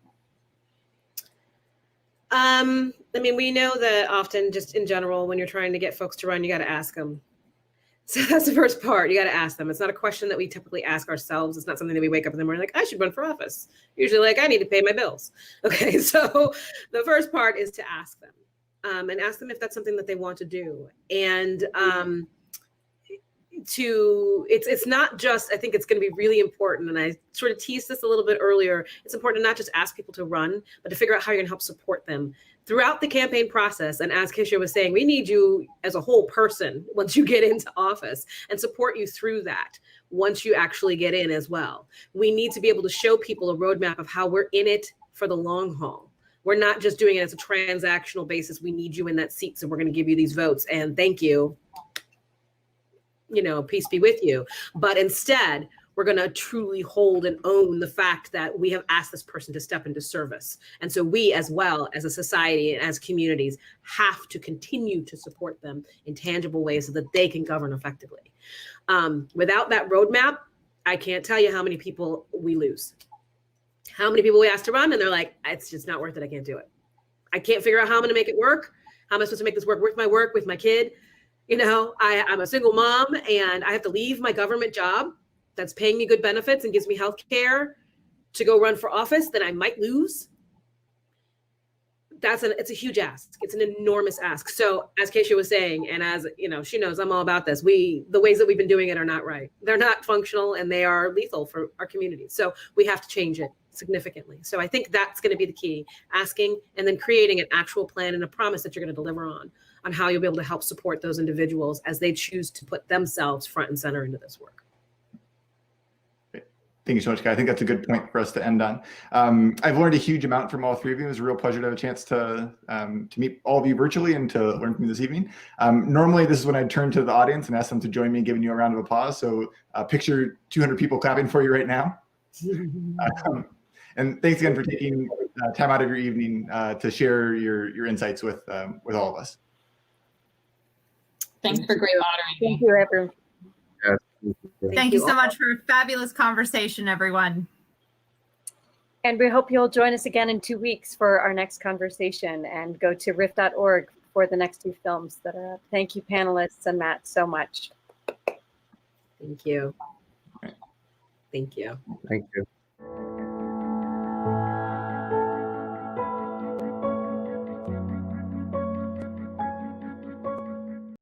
I mean, we know that often, just in general, when you're trying to get folks to run, you got to ask them. So that's the first part. You got to ask them. It's not a question that we typically ask ourselves. It's not something that we wake up in the morning like, I should run for office. Usually like, I need to pay my bills. Okay, so the first part is to ask them. And ask them if that's something that they want to do. And it's not just, I think it's going to be really important. And I sort of teased this a little bit earlier. It's important to not just ask people to run, but to figure out how you're going to help support them throughout the campaign process. And as Kesha was saying, we need you as a whole person once you get into office, and support you through that once you actually get in as well. We need to be able to show people a roadmap of how we're in it for the long haul. We're not just doing it as a transactional basis. We need you in that seat, so we're going to give you these votes and thank you. You know, peace be with you. But instead, we're going to truly hold and own the fact that we have asked this person to step into service. And so we, as well as a society and as communities, have to continue to support them in tangible ways so that they can govern effectively. Without that roadmap, I can't tell you how many people we lose. How many people we ask to run and they're like, it's just not worth it. I can't do it. I can't figure out how I'm going to make it work. How am I supposed to make this work with my kid? You know, I'm a single mom and I have to leave my government job that's paying me good benefits and gives me health care to go run for office that I might lose. It's a huge ask. It's an enormous ask. So as Kesha was saying, and as you know, she knows I'm all about this. The ways that we've been doing it are not right. They're not functional and they are lethal for our community. So we have to change it significantly. So I think that's going to be the key, asking and then creating an actual plan and a promise that you're going to deliver on how you'll be able to help support those individuals as they choose to put themselves front and center into this work.
Thank you so much, Kiah. I think that's a good point for us to end on. I've learned a huge amount from all 3 of you. It was a real pleasure to have a chance to meet all of you virtually and to learn from you this evening. Normally, this is when I turn to the audience and ask them to join me in giving you a round of applause. So picture 200 people clapping for you right now. And thanks again for taking time out of your evening to share your insights with all of us.
Thanks for great moderating.
Thank you, everyone.
Thank you so much for a fabulous conversation, everyone.
And we hope you'll join us again in 2 weeks for our next conversation, and go to RIF.org for the next 2 films that are up. Thank you, panelists and Matt, so much.
Thank you. Thank you.
Thank you.